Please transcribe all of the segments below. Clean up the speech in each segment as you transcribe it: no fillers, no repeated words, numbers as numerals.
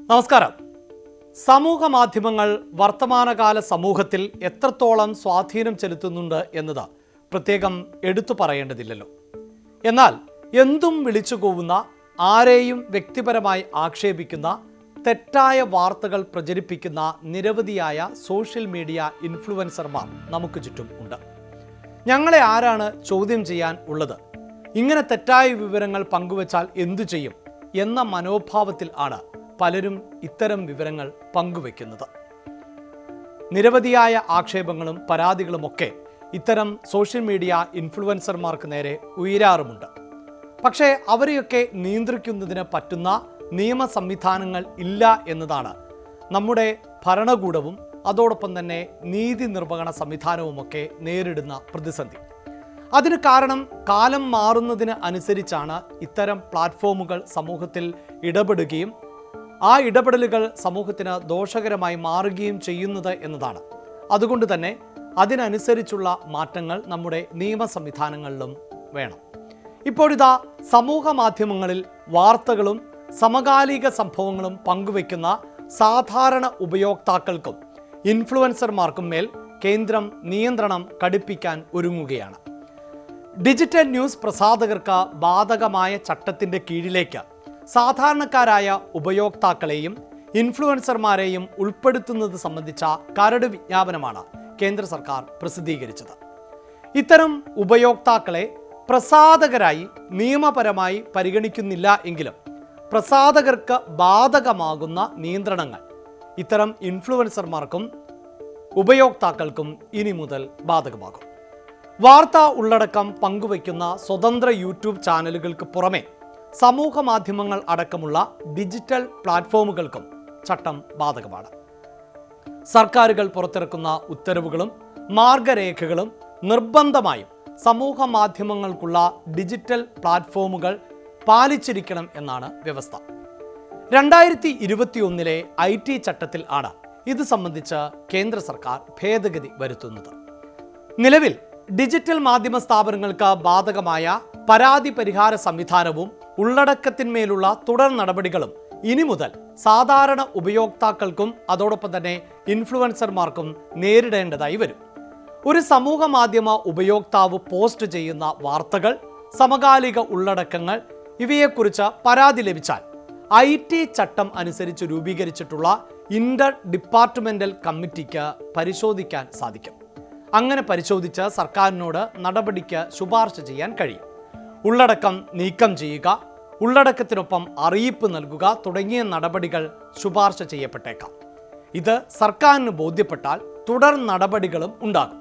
നമസ്കാരം. സമൂഹ മാധ്യമങ്ങൾ വർത്തമാനകാല സമൂഹത്തിൽ എത്രത്തോളം സ്വാധീനം ചെലുത്തുന്നുണ്ട് എന്നത് പ്രത്യേകം എടുത്തു പറയേണ്ടതില്ലല്ലോ. എന്നാൽ എന്തും വിളിച്ചു കൂവുന്ന, ആരെയും വ്യക്തിപരമായി ആക്ഷേപിക്കുന്ന, തെറ്റായ വാർത്തകൾ പ്രചരിപ്പിക്കുന്ന നിരവധിയായ സോഷ്യൽ മീഡിയ ഇൻഫ്ലുവൻസർമാർ നമുക്ക് ചുറ്റും ഉണ്ട്. ഞങ്ങളെ ആരാണ് ചോദ്യം ചെയ്യാൻ ഉള്ളത്? ഇങ്ങനെ തെറ്റായ വിവരങ്ങൾ പങ്കുവച്ചാൽ എന്തു ചെയ്യും എന്ന മനോഭാവത്തിൽ ആണ് പലരും ഇത്തരം വിവരങ്ങൾ പങ്കുവെക്കുന്നത്. നിരവധിയായ ആക്ഷേപങ്ങളും പരാതികളുമൊക്കെ ഇത്തരം സോഷ്യൽ മീഡിയ ഇൻഫ്ലുവൻസർമാർക്ക് നേരെ ഉയരാറുമുണ്ട്. പക്ഷേ അവരെയൊക്കെ നിയന്ത്രിക്കുന്നതിന് പറ്റുന്ന നിയമ സംവിധാനങ്ങൾ ഇല്ല എന്നതാണ് നമ്മുടെ ഭരണകൂടവും അതോടൊപ്പം തന്നെ നീതി നിർവഹണ സംവിധാനവുമൊക്കെ നേരിടുന്ന പ്രതിസന്ധി. അതിന് കാരണം കാലം മാറുന്നതിന് അനുസരിച്ചാണ് ഇത്തരം പ്ലാറ്റ്ഫോമുകൾ സമൂഹത്തിൽ ഇടപെടുകയും ആ ഇടപെടലുകൾ സമൂഹത്തിന് ദോഷകരമായി മാറുകയും ചെയ്യുന്നത് എന്നതാണ്. അതുകൊണ്ട് തന്നെ അതിനനുസരിച്ചുള്ള മാറ്റങ്ങൾ നമ്മുടെ നിയമ സംവിധാനങ്ങളിലും വേണം. ഇപ്പോഴിതാ സമൂഹ മാധ്യമങ്ങളിൽ വാർത്തകളും സമകാലിക സംഭവങ്ങളും പങ്കുവയ്ക്കുന്ന സാധാരണ ഉപയോക്താക്കൾക്കും ഇൻഫ്ലുവൻസർമാർക്കും മേൽ കേന്ദ്രം നിയന്ത്രണം കടുപ്പിക്കാൻ ഒരുങ്ങുകയാണ്. ഡിജിറ്റൽ ന്യൂസ് പ്രസാധകർക്ക് ബാധകമായ ചട്ടത്തിൻ്റെ കീഴിലേക്ക് സാധാരണക്കാരായ ഉപയോക്താക്കളെയും ഇൻഫ്ലുവൻസർമാരെയും ഉൾപ്പെടുത്തുന്നത് സംബന്ധിച്ച കരട് വിജ്ഞാപനമാണ് കേന്ദ്ര സർക്കാർ പ്രസിദ്ധീകരിച്ചത്. ഇത്തരം ഉപയോക്താക്കളെ പ്രസാധകരായി നിയമപരമായി പരിഗണിക്കുന്നില്ല എങ്കിലും പ്രസാധകർക്ക് ബാധകമാകുന്ന നിയന്ത്രണങ്ങൾ ഇത്തരം ഇൻഫ്ലുവൻസർമാർക്കും ഉപയോക്താക്കൾക്കും ഇനി മുതൽ ബാധകമാകും. വാർത്താ ഉള്ളടക്കം പങ്കുവയ്ക്കുന്ന സ്വതന്ത്ര യൂട്യൂബ് ചാനലുകൾക്ക് പുറമെ സമൂഹ മാധ്യമങ്ങൾ അടക്കമുള്ള ഡിജിറ്റൽ പ്ലാറ്റ്ഫോമുകൾക്കും ചട്ടം ബാധകമാണ്. സർക്കാരുകൾ പുറത്തിറക്കുന്ന ഉത്തരവുകളും മാർഗരേഖകളും നിർബന്ധമായും സമൂഹ മാധ്യമങ്ങൾക്കുള്ള ഡിജിറ്റൽ പ്ലാറ്റ്ഫോമുകൾ പാലിച്ചിരിക്കണം എന്നാണ് വ്യവസ്ഥ. 2021 IT ചട്ടത്തിൽ ആണ് ഇത് സംബന്ധിച്ച് കേന്ദ്ര സർക്കാർ ഭേദഗതി വരുത്തുന്നത്. നിലവിൽ ഡിജിറ്റൽ മാധ്യമ സ്ഥാപനങ്ങൾക്ക് ബാധകമായ പരാതി പരിഹാര സംവിധാനവും ഉള്ളടക്കത്തിന്മേലുള്ള തുടർ നടപടികളും ഇനി മുതൽ സാധാരണ ഉപയോക്താക്കൾക്കും അതോടൊപ്പം തന്നെ ഇൻഫ്ലുവൻസർമാർക്കും നേരിടേണ്ടതായി വരും. ഒരു സമൂഹ മാധ്യമ ഉപയോക്താവ് പോസ്റ്റ് ചെയ്യുന്ന വാർത്തകൾ, സമകാലിക ഉള്ളടക്കങ്ങൾ ഇവയെക്കുറിച്ച് പരാതി ലഭിച്ചാൽ IT ചട്ടം അനുസരിച്ച് രൂപീകരിച്ചിട്ടുള്ള ഇന്റർ ഡിപ്പാർട്ട്മെന്റൽ കമ്മിറ്റിക്ക് പരിശോധിക്കാൻ സാധിക്കും. അങ്ങനെ പരിശോധിച്ച് സർക്കാരിനോട് നടപടിക്ക് ശുപാർശ ചെയ്യാൻ കഴിയും. ഉള്ളടക്കം നീക്കം ചെയ്യുക, ഉള്ളടക്കത്തിനൊപ്പം അറിയിപ്പ് നൽകുക തുടങ്ങിയ നടപടികൾ ശുപാർശ ചെയ്യപ്പെട്ടേക്കാം. ഇത് സർക്കാരിന് ബോധ്യപ്പെട്ടാൽ തുടർ നടപടികളും ഉണ്ടാകും.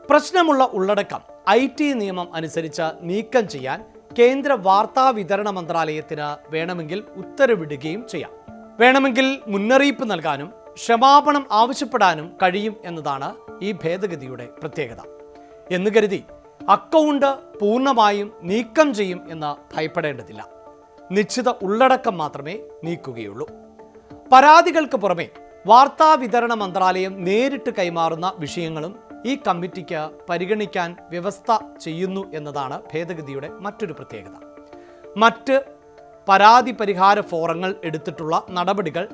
പ്രശ്നമുള്ള ഉള്ളടക്കം IT നിയമം അനുസരിച്ച് നീക്കം ചെയ്യാൻ കേന്ദ്ര വാർത്താ വിതരണ മന്ത്രാലയത്തിന് വേണമെങ്കിൽ ഉത്തരവിടുകയും ചെയ്യാം. വേണമെങ്കിൽ മുന്നറിയിപ്പ് നൽകാനും ക്ഷമാപണം ആവശ്യപ്പെടാനും കഴിയും എന്നതാണ് ഈ ഭേദഗതിയുടെ പ്രത്യേകത. എന്ന് കരുതി അക്കൗണ്ട് പൂർണ്ണമായും നീക്കം ചെയ്യും എന്ന് ഭയപ്പെടേണ്ടതില്ല. നിശ്ചിത ഉള്ളടക്കം മാത്രമേ നീക്കുകയുള്ളൂ. പരാതികൾക്ക് പുറമെ വാർത്താ വിതരണ മന്ത്രാലയം നേരിട്ട് കൈമാറുന്ന വിഷയങ്ങളും ഈ കമ്മിറ്റിക്ക് പരിഗണിക്കാൻ വ്യവസ്ഥ ചെയ്യുന്നു എന്നതാണ് ഭേദഗതിയുടെ മറ്റൊരു പ്രത്യേകത. മറ്റ് പരാതി പരിഹാര ഫോറങ്ങൾ എടുത്തിട്ടുള്ള നടപടികൾ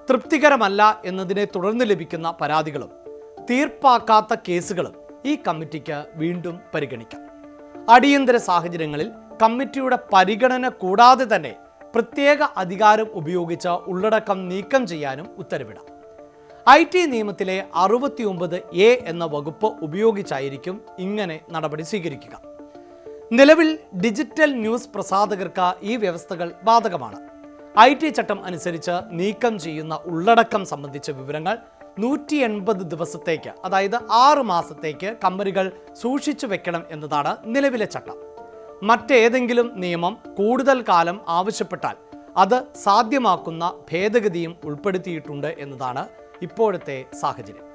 തൃപ്തികരമല്ല എന്നതിനെ തുടർന്ന് ലഭിക്കുന്ന പരാതികളും തീർപ്പാക്കാത്ത കേസുകളും ഈ കമ്മിറ്റിക്ക് വീണ്ടും പരിഗണിക്കാം. അടിയന്തര സാഹചര്യങ്ങളിൽ കമ്മിറ്റിയുടെ പരിഗണന കൂടാതെ തന്നെ പ്രത്യേക അധികാരം ഉപയോഗിച്ച് ഉള്ളടക്കം നീക്കം ചെയ്യാനും ഉത്തരവിടാം. IT നിയമത്തിലെ 69A എന്ന വകുപ്പ് ഉപയോഗിച്ചായിരിക്കും ഇങ്ങനെ നടപടി സ്വീകരിക്കുക. നിലവിൽ ഡിജിറ്റൽ ന്യൂസ് പ്രസാധകർക്ക് ഈ വ്യവസ്ഥകൾ ബാധകമാണ്. IT ചട്ടം അനുസരിച്ച് നീക്കം ചെയ്യുന്ന ഉള്ളടക്കം സംബന്ധിച്ച വിവരങ്ങൾ 180 ദിവസത്തേക്ക്, അതായത് 6 മാസത്തേക്ക് കമ്പനികൾ സൂക്ഷിച്ചു വെക്കണം എന്നതാണ് നിലവിലെ ചട്ടം. മറ്റേതെങ്കിലും നിയമം കൂടുതൽ കാലം ആവശ്യപ്പെട്ടാൽ അത് സാധ്യമാക്കുന്ന ഭേദഗതിയും ഉൾപ്പെടുത്തിയിട്ടുണ്ട് എന്നതാണ് ഇപ്പോഴത്തെ സാഹചര്യം.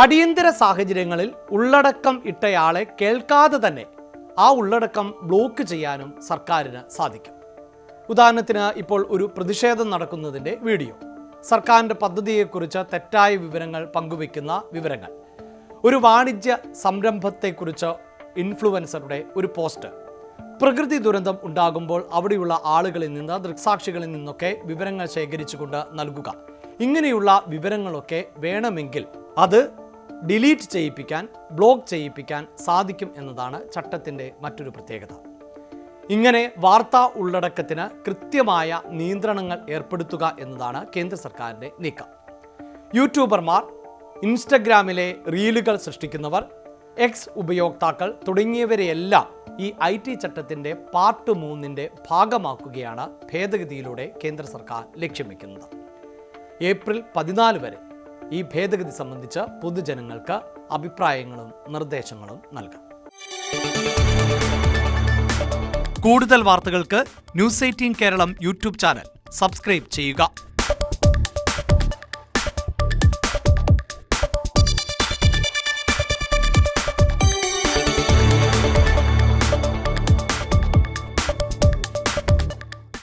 അടിയന്തര സാഹചര്യങ്ങളിൽ ഉള്ളടക്കം ഇട്ടയാളെ കേൾക്കാതെ തന്നെ ആ ഉള്ളടക്കം ബ്ലോക്ക് ചെയ്യാനും സർക്കാരിന് സാധിക്കും. ഉദാഹരണത്തിന് ഇപ്പോൾ ഒരു പ്രതിഷേധം നടക്കുന്നതിൻ്റെ വീഡിയോ, സർക്കാരിൻ്റെ പദ്ധതിയെക്കുറിച്ച് തെറ്റായ വിവരങ്ങൾ പങ്കുവയ്ക്കുന്ന വിവരങ്ങൾ, ഒരു വാണിജ്യ സംരംഭത്തെക്കുറിച്ച് ഇൻഫ്ലുവൻസറുടെ ഒരു പോസ്റ്റ്, പ്രകൃതി ദുരന്തം ഉണ്ടാകുമ്പോൾ അവിടെയുള്ള ആളുകളിൽ നിന്ന്, ദൃക്സാക്ഷികളിൽ നിന്നൊക്കെ വിവരങ്ങൾ ശേഖരിച്ചുകൊണ്ട് നൽകുക. ഇങ്ങനെയുള്ള വിവരങ്ങളൊക്കെ വേണമെങ്കിൽ അത് ഡിലീറ്റ് ചെയ്യിപ്പിക്കാൻ, ബ്ലോക്ക് ചെയ്യിപ്പിക്കാൻ സാധിക്കും എന്നതാണ് ചട്ടത്തിൻ്റെ മറ്റൊരു പ്രത്യേകത. ഇങ്ങനെ വാർത്താ ഉള്ളടക്കത്തിന് കൃത്യമായ നിയന്ത്രണങ്ങൾ ഏർപ്പെടുത്തുക എന്നതാണ് കേന്ദ്ര സർക്കാരിൻ്റെ നീക്കം. യൂട്യൂബർമാർ, ഇൻസ്റ്റഗ്രാമിലെ റീലുകൾ സൃഷ്ടിക്കുന്നവർ, എക്സ് ഉപയോക്താക്കൾ തുടങ്ങിയവരെയെല്ലാം ഈ IT ചട്ടത്തിൻ്റെ പാർട്ട് 3 ഭാഗമാക്കുകയാണ് ഭേദഗതിയിലൂടെ കേന്ദ്ര സർക്കാർ ലക്ഷ്യം വയ്ക്കുന്നത്. ഏപ്രിൽ 14 വരെ ഈ ഭേദഗതി സംബന്ധിച്ച് പൊതുജനങ്ങൾക്ക് അഭിപ്രായങ്ങളും നിർദ്ദേശങ്ങളും നൽകാം. കൂടുതൽ വാർത്തകൾക്ക് News 18 Keralam YouTube channel subscribe ചെയ്യുക.